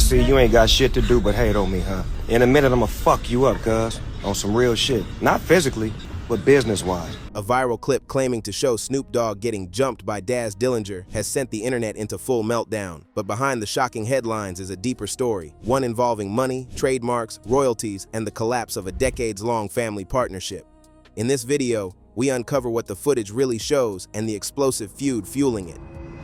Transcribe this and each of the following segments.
see you ain't got shit to do but hate on me, huh? In a minute, I'ma fuck you up, cuz. On some real shit. Not physically, but business-wise. A viral clip claiming to show Snoop Dogg getting jumped by Daz Dillinger has sent the internet into full meltdown. But behind the shocking headlines is a deeper story, one involving money, trademarks, royalties, and the collapse of a decades-long family partnership. In this video, we uncover what the footage really shows and the explosive feud fueling it.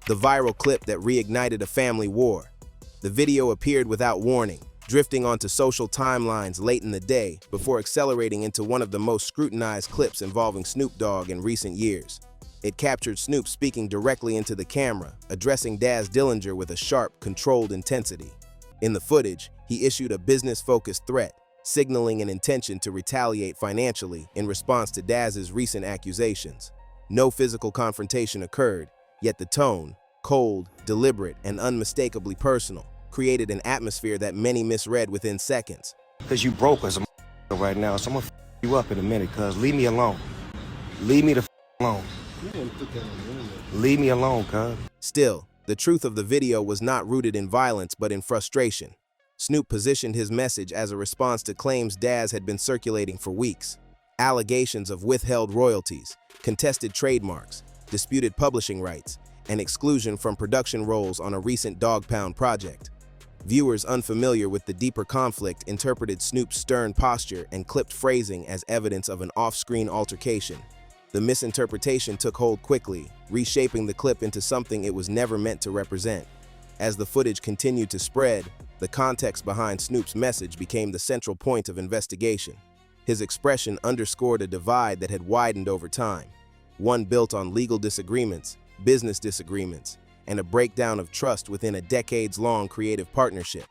The viral clip that reignited a family war. The video appeared without warning, drifting onto social timelines late in the day before accelerating into one of the most scrutinized clips involving Snoop Dogg in recent years. It captured Snoop speaking directly into the camera, addressing Daz Dillinger with a sharp, controlled intensity. In the footage, he issued a business-focused threat, signaling an intention to retaliate financially in response to Daz's recent accusations. No physical confrontation occurred, yet the tone, cold, deliberate, and unmistakably personal, created an atmosphere that many misread within seconds. Cause you broke as a right now, so I'ma f you up in a minute, cuz. Leave me alone. Leave me the f alone. Leave me alone, cuz. Still, the truth of the video was not rooted in violence but in frustration. Snoop positioned his message as a response to claims Daz had been circulating for weeks. Allegations of withheld royalties, contested trademarks, disputed publishing rights, and exclusion from production roles on a recent Dog Pound project. Viewers unfamiliar with the deeper conflict interpreted Snoop's stern posture and clipped phrasing as evidence of an off-screen altercation. The misinterpretation took hold quickly, reshaping the clip into something it was never meant to represent. As the footage continued to spread, the context behind Snoop's message became the central point of investigation. His expression underscored a divide that had widened over time, one built on legal disagreements, business disagreements, and a breakdown of trust within a decades-long creative partnership.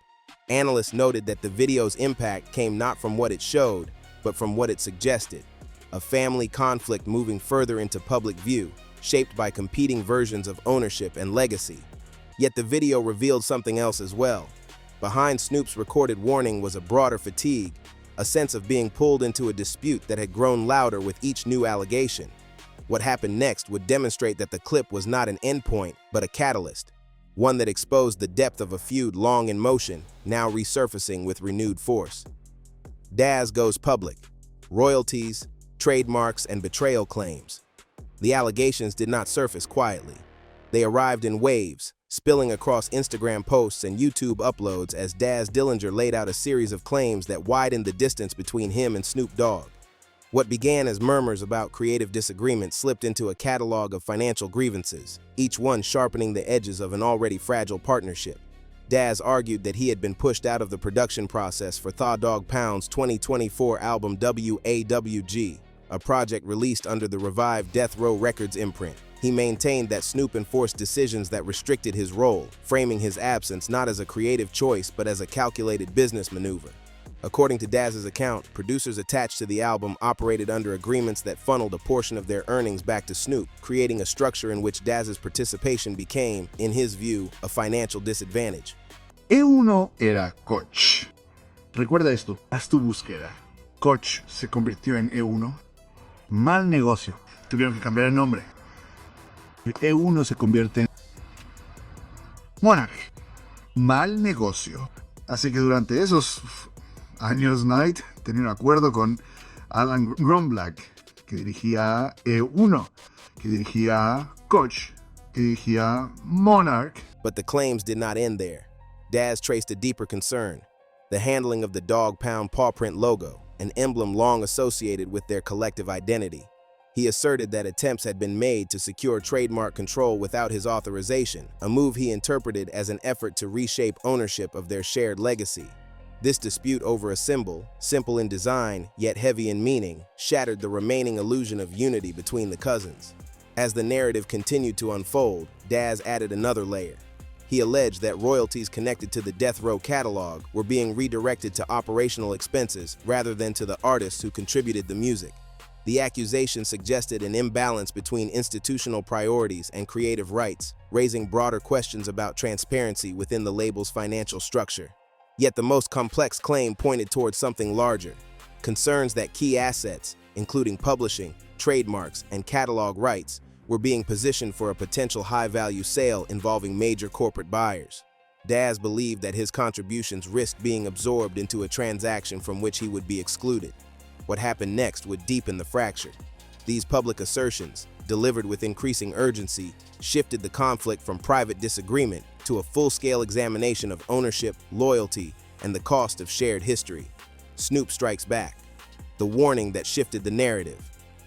Analysts noted that the video's impact came not from what it showed, but from what it suggested, a family conflict moving further into public view, shaped by competing versions of ownership and legacy. Yet the video revealed something else as well. Behind Snoop's recorded warning was a broader fatigue, a sense of being pulled into a dispute that had grown louder with each new allegation. What happened next would demonstrate that the clip was not an endpoint, but a catalyst, one that exposed the depth of a feud long in motion, now resurfacing with renewed force. Daz goes public. Royalties, trademarks, and betrayal claims. The allegations did not surface quietly. They arrived in waves, spilling across Instagram posts and YouTube uploads as Daz Dillinger laid out a series of claims that widened the distance between him and Snoop Dogg. What began as murmurs about creative disagreement slipped into a catalog of financial grievances, each one sharpening the edges of an already fragile partnership. Daz argued that he had been pushed out of the production process for Dog Pound's 2024 album WAWG, a project released under the revived Death Row Records imprint. He maintained that Snoop enforced decisions that restricted his role, framing his absence not as a creative choice but as a calculated business maneuver. According to Daz's account, producers attached to the album operated under agreements that funneled a portion of their earnings back to Snoop, creating a structure in which Daz's participation became, in his view, a financial disadvantage. E1 era Coach. Recuerda esto, haz tu búsqueda. Coach se convirtió en E1. Mal negocio. Tuvieron que cambiar el nombre. E1 se convierte en Monarch. Mal negocio. Así que durante esos años Knight tenía un acuerdo con Alan Grunblatt, que dirigía E1, que dirigía Coach, que dirigía Monarch. But the claims did not end there. Daz traced a deeper concern, the handling of the Dog Pound paw print logo, an emblem long associated with their collective identity. He asserted that attempts had been made to secure trademark control without his authorization, a move he interpreted as an effort to reshape ownership of their shared legacy. This dispute over a symbol, simple in design yet heavy in meaning, shattered the remaining illusion of unity between the cousins. As the narrative continued to unfold, Daz added another layer. He alleged that royalties connected to the Death Row catalog were being redirected to operational expenses rather than to the artists who contributed the music. The accusation suggested an imbalance between institutional priorities and creative rights, raising broader questions about transparency within the label's financial structure. Yet the most complex claim pointed towards something larger, concerns that key assets, including publishing, trademarks, and catalog rights, were being positioned for a potential high-value sale involving major corporate buyers. Daz believed that his contributions risked being absorbed into a transaction from which he would be excluded. What happened next would deepen the fracture. These public assertions, delivered with increasing urgency, shifted the conflict from private disagreement to a full-scale examination of ownership, loyalty, and the cost of shared history. Snoop strikes back. The warning that shifted the narrative.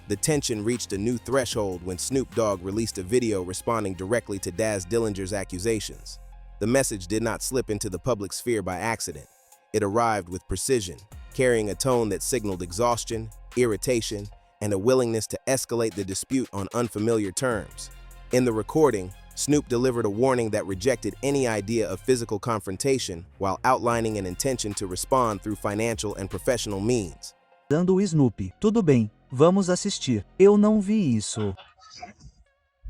The tension reached a new threshold when Snoop Dogg released a video responding directly to Daz Dillinger's accusations. The message did not slip into the public sphere by accident. It arrived with precision, carrying a tone that signaled exhaustion, irritation, and a willingness to escalate the dispute on unfamiliar terms. In the recording, Snoop delivered a warning that rejected any idea of physical confrontation while outlining an intention to respond through financial and professional means. Dando o Snoop, tudo bem, vamos assistir. Eu não vi isso.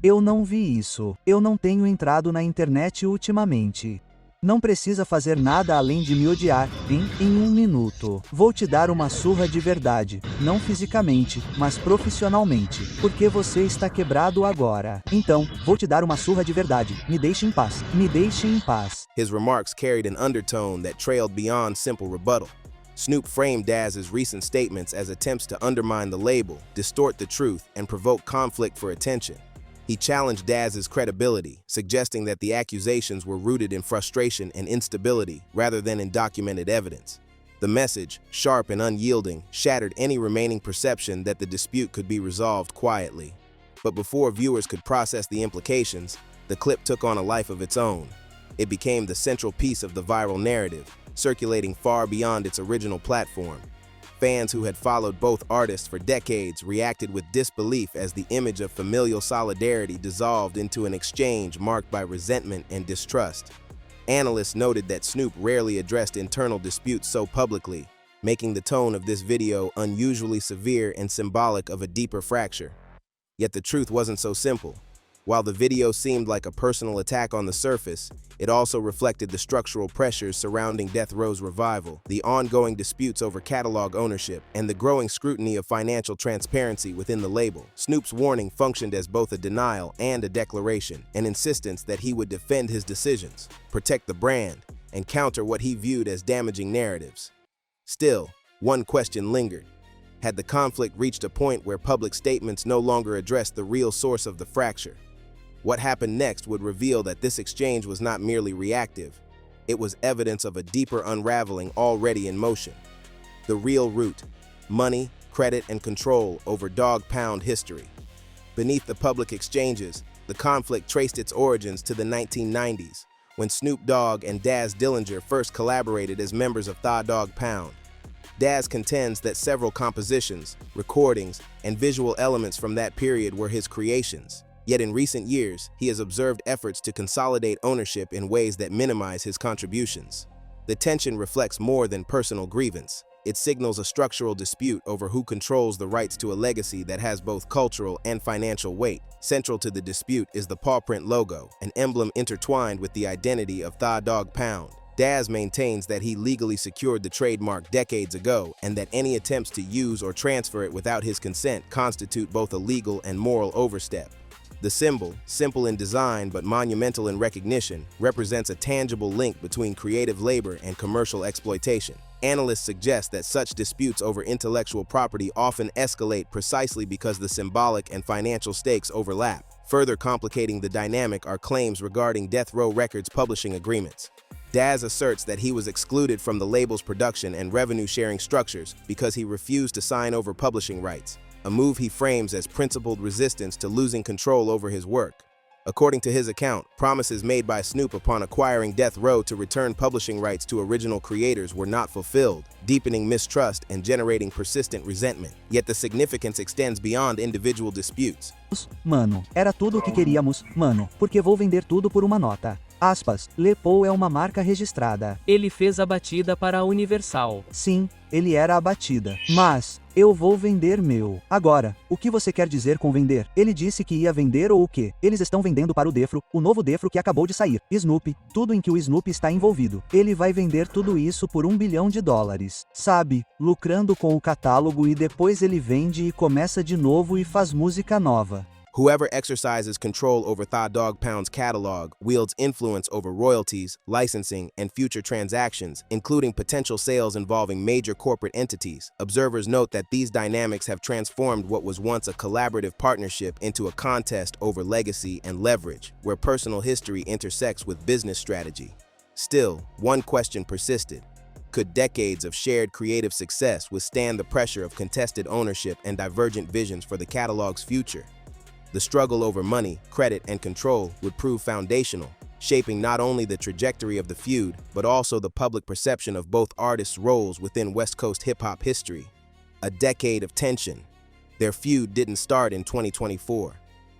Eu não vi isso. Eu não tenho entrado na internet ultimamente. Não precisa fazer nada além de me odiar, em 1 minuto. Vou te dar uma surra de verdade, não fisicamente, mas profissionalmente, porque você está quebrado agora. Então, vou te dar uma surra de verdade, me deixe em paz, me deixe em paz. His remarks carried an undertone that trailed beyond simple rebuttal. Snoop framed Daz's recent statements as attempts to undermine the label, distort the truth, and provoke conflict for attention. He challenged Daz's credibility, suggesting that the accusations were rooted in frustration and instability rather than in documented evidence. The message, sharp and unyielding, shattered any remaining perception that the dispute could be resolved quietly. But before viewers could process the implications, the clip took on a life of its own. It became the central piece of the viral narrative, circulating far beyond its original platform. Fans who had followed both artists for decades reacted with disbelief as the image of familial solidarity dissolved into an exchange marked by resentment and distrust. Analysts noted that Snoop rarely addressed internal disputes so publicly, making the tone of this video unusually severe and symbolic of a deeper fracture. Yet the truth wasn't so simple. While the video seemed like a personal attack on the surface, it also reflected the structural pressures surrounding Death Row's revival, the ongoing disputes over catalog ownership, and the growing scrutiny of financial transparency within the label. Snoop's warning functioned as both a denial and a declaration, an insistence that he would defend his decisions, protect the brand, and counter what he viewed as damaging narratives. Still, one question lingered. Had the conflict reached a point where public statements no longer addressed the real source of the fracture? What happened next would reveal that this exchange was not merely reactive. It was evidence of a deeper unraveling already in motion. The real root: money, credit, and control over dog-pound history. Beneath the public exchanges, the conflict traced its origins to the 1990s, when Snoop Dogg and Daz Dillinger first collaborated as members of Dog Pound. Daz contends that several compositions, recordings, and visual elements from that period were his creations. Yet in recent years, he has observed efforts to consolidate ownership in ways that minimize his contributions. The tension reflects more than personal grievance. It signals a structural dispute over who controls the rights to a legacy that has both cultural and financial weight. Central to the dispute is the paw print logo, an emblem intertwined with the identity of Dog Pound. Daz maintains that he legally secured the trademark decades ago and that any attempts to use or transfer it without his consent constitute both a legal and moral overstep. The symbol, simple in design but monumental in recognition, represents a tangible link between creative labor and commercial exploitation. Analysts suggest that such disputes over intellectual property often escalate precisely because the symbolic and financial stakes overlap. Further complicating the dynamic are claims regarding Death Row Records' publishing agreements. Daz asserts that he was excluded from the label's production and revenue-sharing structures because he refused to sign over publishing rights, a move he frames as principled resistance to losing control over his work. According to his account, promises made by Snoop upon acquiring Death Row to return publishing rights to original creators were not fulfilled, deepening mistrust and generating persistent resentment. Yet the significance extends beyond individual disputes. Mano, era tudo o que queríamos, mano, porque vou vender tudo por uma nota. Aspas, Le Pou é uma marca registrada. Ele fez a batida para a Universal. Sim, ele era a batida. Mas, eu vou vender meu. Agora, o que você quer dizer com vender? Ele disse que ia vender ou o quê? Eles estão vendendo para o Defro, o novo Defro que acabou de sair. Snoop, tudo em que o Snoop está envolvido. Ele vai vender tudo isso por $1 bilhão. Sabe, lucrando com o catálogo e depois ele vende e começa de novo e faz música nova. Whoever exercises control over Dog Pound's catalog wields influence over royalties, licensing, and future transactions, including potential sales involving major corporate entities. Observers note that these dynamics have transformed what was once a collaborative partnership into a contest over legacy and leverage, where personal history intersects with business strategy. Still, one question persisted. Could decades of shared creative success withstand the pressure of contested ownership and divergent visions for the catalog's future? The struggle over money, credit, and control would prove foundational, shaping not only the trajectory of the feud, but also the public perception of both artists' roles within West Coast hip-hop history. A decade of tension. Their feud didn't start in 2024.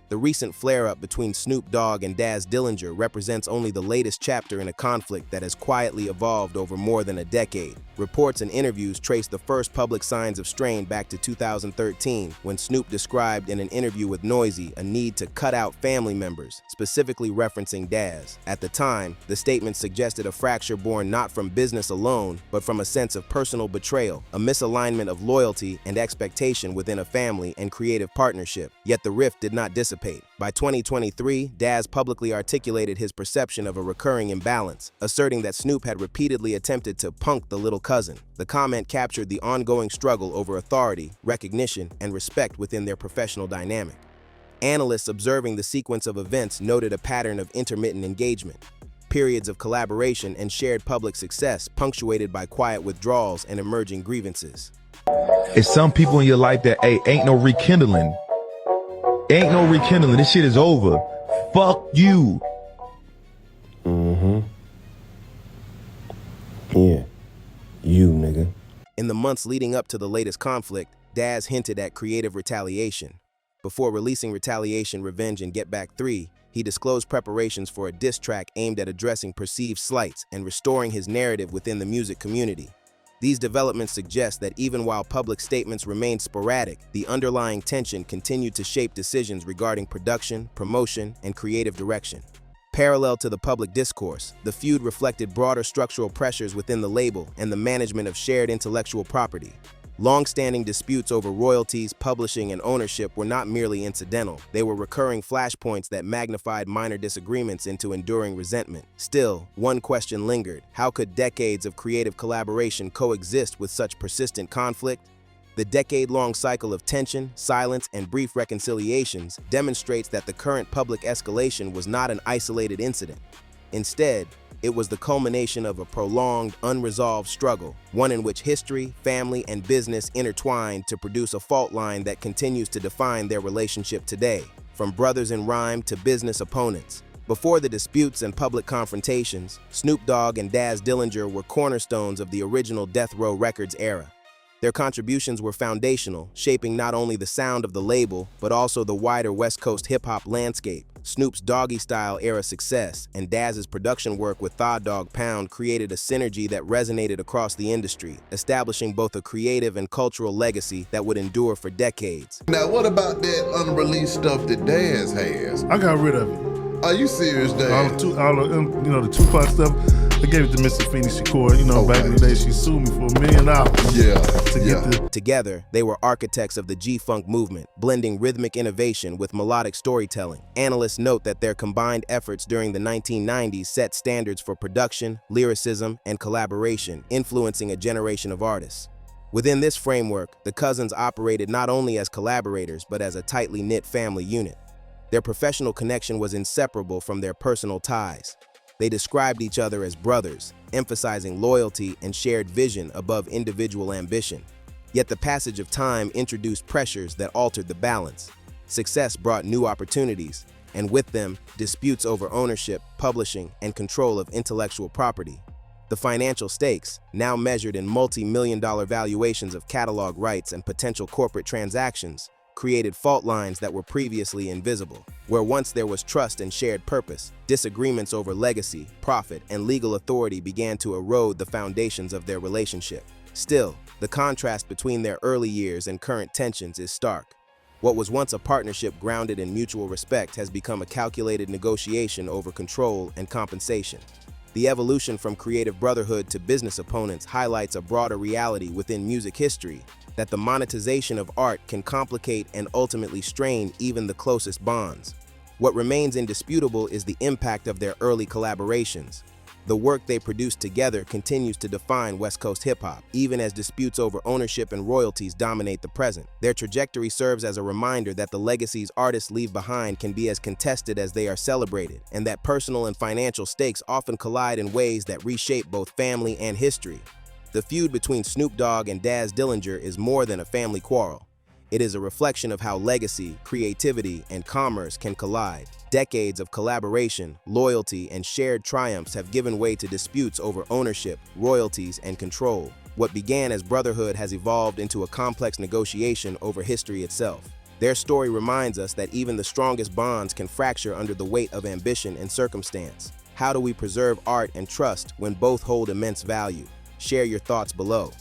The recent flare-up between Snoop Dogg and Daz Dillinger represents only the latest chapter in a conflict that has quietly evolved over more than a decade. Reports and interviews trace the first public signs of strain back to 2013, when Snoop described in an interview with Noisy a need to cut out family members, specifically referencing Daz. At the time, the statement suggested a fracture born not from business alone, but from a sense of personal betrayal, a misalignment of loyalty and expectation within a family and creative partnership. Yet the rift did not dissipate. By 2023, Daz publicly articulated his perception of a recurring imbalance, asserting that Snoop had repeatedly attempted to punk the little cousin. The comment captured the ongoing struggle over authority, recognition, and respect within their professional dynamic. Analysts observing the sequence of events noted a pattern of intermittent engagement, periods of collaboration and shared public success punctuated by quiet withdrawals and emerging grievances. It's some people in your life that, hey, ain't no rekindling. Ain't no rekindling. This shit is over. Fuck you. Yeah. You, nigga. In the months leading up to the latest conflict, Daz hinted at creative retaliation. Before releasing Retaliation, Revenge, and Get Back 3, he disclosed preparations for a diss track aimed at addressing perceived slights and restoring his narrative within the music community. These developments suggest that even while public statements remained sporadic, the underlying tension continued to shape decisions regarding production, promotion, and creative direction. Parallel to the public discourse, the feud reflected broader structural pressures within the label and the management of shared intellectual property. Long-standing disputes over royalties, publishing, and ownership were not merely incidental. They were recurring flashpoints that magnified minor disagreements into enduring resentment. Still, one question lingered. How could decades of creative collaboration coexist with such persistent conflict? The decade-long cycle of tension, silence, and brief reconciliations demonstrates that the current public escalation was not an isolated incident. Instead, it was the culmination of a prolonged, unresolved struggle, one in which history, family, and business intertwined to produce a fault line that continues to define their relationship today, from brothers in rhyme to business opponents. Before the disputes and public confrontations, Snoop Dogg and Daz Dillinger were cornerstones of the original Death Row Records era. Their contributions were foundational, shaping not only the sound of the label, but also the wider West Coast hip-hop landscape. Snoop's Doggy-style era success and Daz's production work with Dog Pound created a synergy that resonated across the industry, establishing both a creative and cultural legacy that would endure for decades. Now, what about that unreleased stuff that Daz has? I got rid of it. Are you serious, Daz? The Tupac stuff, I gave it to Mr. Phoenix Shakur. Back in the day, she sued me for $1 million. Together, they were architects of the G-Funk movement, blending rhythmic innovation with melodic storytelling. Analysts note that their combined efforts during the 1990s set standards for production, lyricism, and collaboration, influencing a generation of artists. Within this framework, the cousins operated not only as collaborators, but as a tightly knit family unit. Their professional connection was inseparable from their personal ties. They described each other as brothers, emphasizing loyalty and shared vision above individual ambition. Yet the passage of time introduced pressures that altered the balance. Success brought new opportunities, and with them, disputes over ownership, publishing, and control of intellectual property. The financial stakes, now measured in multi-million-dollar valuations of catalog rights and potential corporate transactions, created fault lines that were previously invisible. Where once there was trust and shared purpose, disagreements over legacy, profit, and legal authority began to erode the foundations of their relationship. Still, the contrast between their early years and current tensions is stark. What was once a partnership grounded in mutual respect has become a calculated negotiation over control and compensation. The evolution from creative brotherhood to business opponents highlights a broader reality within music history, that the monetization of art can complicate and ultimately strain even the closest bonds. What remains indisputable is the impact of their early collaborations. The work they produced together continues to define West Coast hip-hop, even as disputes over ownership and royalties dominate the present. Their trajectory serves as a reminder that the legacies artists leave behind can be as contested as they are celebrated, and that personal and financial stakes often collide in ways that reshape both family and history. The feud between Snoop Dogg and Daz Dillinger is more than a family quarrel. It is a reflection of how legacy, creativity, and commerce can collide. Decades of collaboration, loyalty, and shared triumphs have given way to disputes over ownership, royalties, and control. What began as brotherhood has evolved into a complex negotiation over history itself. Their story reminds us that even the strongest bonds can fracture under the weight of ambition and circumstance. How do we preserve art and trust when both hold immense value? Share your thoughts below.